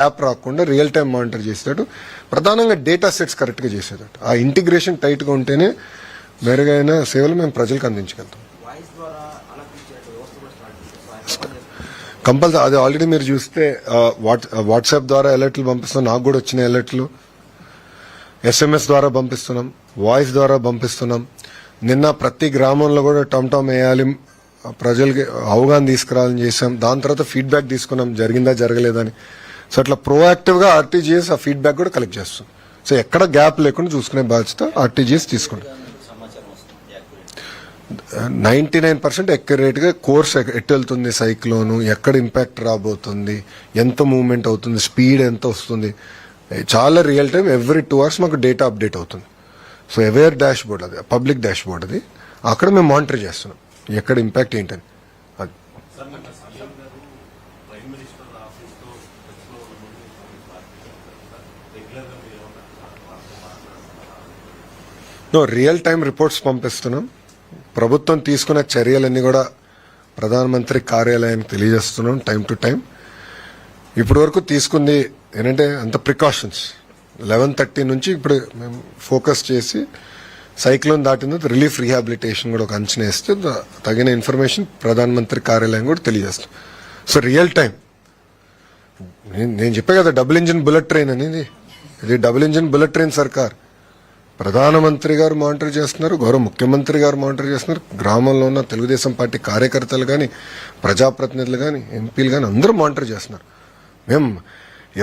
App రాకుండా real time monitor చేసేటట్టు, ప్రధానంగా డేటా సెట్స్ కరెక్ట్గా చేసేటట్టు, ఆ ఇంటిగ్రేషన్ టైట్గా ఉంటేనే మెరుగైన సేవలు మేము ప్రజలకు అందించగలుగుతాం. కంపల్సరీ అది ఆల్రెడీ మీరు చూస్తే వాట్సాప్ ద్వారా అలర్ట్లు పంపిస్తున్నాం, నాకు కూడా వచ్చిన అలర్ట్లు, SMS ద్వారా పంపిస్తున్నాం, వాయిస్ ద్వారా పంపిస్తున్నాం. నిన్న ప్రతి గ్రామంలో కూడా టమ్ వేయాలి, ప్రజలకి అవగాహన తీసుకురావాలని చేసాం. దాని తర్వాత ఫీడ్బ్యాక్ తీసుకున్నాం, జరిగిందా జరగలేదని. సో అట్లా ప్రోయాక్టివ్గా RTGS ఆ ఫీడ్బ్యాక్ కూడా కలెక్ట్ చేస్తాం. సో ఎక్కడ గ్యాప్ లేకుండా చూసుకునే బాధ్యత RTGS తీసుకుంటాం. 99% అక్యురేట్గా కోర్స్ ఎట్టు వెళ్తుంది, సైక్లోను ఎక్కడ ఇంపాక్ట్ రాబోతుంది, ఎంత మూవ్మెంట్ అవుతుంది, స్పీడ్ ఎంత వస్తుంది, చాలా రియల్ టైం ఎవ్రీ 2 hours మాకు డేటా అప్డేట్ అవుతుంది. సో అవేర్ డాష్ బోర్డ్, అది పబ్లిక్ డాష్ బోర్డ్, అది అక్కడ మేము మానిటర్ చేస్తున్నాం ఎక్కడ ఇంపాక్ట్ ఏంటని. అది రియల్ టైం రిపోర్ట్స్ పంపిస్తున్నాం. ప్రభుత్వం తీసుకున్న చర్యలన్నీ కూడా ప్రధానమంత్రి కార్యాలయానికి తెలియజేస్తున్నాం టైం టు టైం. ఇప్పటి వరకు తీసుకుంది ఏంటంటే అంత ప్రికాషన్స్. 11:30 నుంచి ఇప్పుడు మేము ఫోకస్ చేసి సైక్లోన్ దాటిన రిలీఫ్ రీహాబిలిటేషన్ కూడా ఒక అంచనా వేస్తే తగిన ఇన్ఫర్మేషన్ ప్రధానమంత్రి కార్యాలయం కూడా తెలియజేస్తాం. సో రియల్ టైం నేను చెప్పే కదా డబుల్ ఇంజిన్ బుల్లెట్ ట్రైన్ అనేది, ఇది డబుల్ ఇంజిన్ బుల్లెట్ ట్రైన్ సర్కార్. ప్రధానమంత్రి గారు మానిటర్ చేస్తున్నారు, గౌరవ ముఖ్యమంత్రి గారు మానిటర్ చేస్తున్నారు, గ్రామంలో ఉన్న తెలుగుదేశం పార్టీ కార్యకర్తలు కానీ, ప్రజాప్రతినిధులు కానీ, ఎంపీలు కానీ అందరూ మానిటర్ చేస్తున్నారు. మేము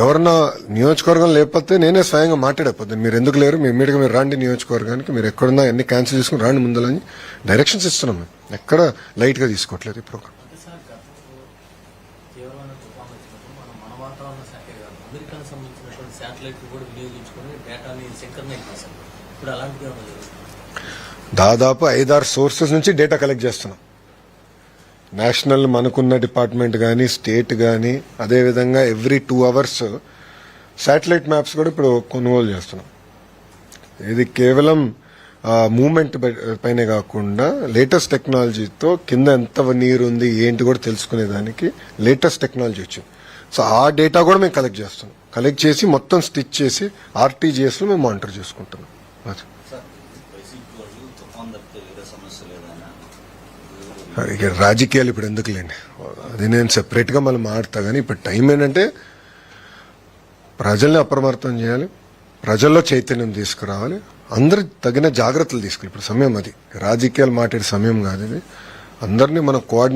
ఎవరన్నా నియోజకవర్గం లేకపోతే నేనే స్వయంగా మాట్లాడకపోతే మీరు ఎందుకు లేరు, మీ ఇమ్మీడియట్గా మీరు రాండి నియోజకవర్గానికి, మీరు ఎక్కడున్నా అన్ని క్యాన్సిల్ చేసుకుని రాండి ముందలని డైరెక్షన్స్ ఇస్తున్నాం. మేము ఎక్కడ లైట్గా తీసుకోవట్లేదు ఈ ప్రోగ్రామ్. దాదాపు 5-6 సోర్సెస్ నుంచి డేటా కలెక్ట్ చేస్తున్నాం. నేషనల్ మనకున్న డిపార్ట్మెంట్ కానీ, స్టేట్ కానీ, అదేవిధంగా ఎవ్రీ 2 hours శాటిలైట్ మ్యాప్స్ కూడా ఇప్పుడు కొనుగోలు చేస్తున్నాం. ఇది కేవలం మూవ్మెంట్ పైనే కాకుండా లేటెస్ట్ టెక్నాలజీతో కింద ఎంత నీరు ఉంది ఏంటి కూడా తెలుసుకునేదానికి లేటెస్ట్ టెక్నాలజీ వచ్చింది. సో ఆ డేటా కూడా మేము కలెక్ట్ చేస్తున్నాం. కలెక్ట్ చేసి మొత్తం స్టిచ్ చేసి RTGS లో మేము మానిటర్ చేసుకుంటున్నాం. ఇక రాజకీయాలు ఇప్పుడు ఎందుకులేండి, అది నేను సెపరేట్గా మళ్ళీ మాట్లాడతా. కానీ ఇప్పుడు టైం ఏంటంటే ప్రజల్ని అప్రమత్తం చేయాలి, ప్రజల్లో చైతన్యం తీసుకురావాలి, అందరు తగిన జాగ్రత్తలు తీసుకోవాలి. ఇప్పుడు సమయం అది, రాజకీయాలు మాట్లాడే సమయం కాదు ఇది. అందరినీ మనం కోఆర్డినేట్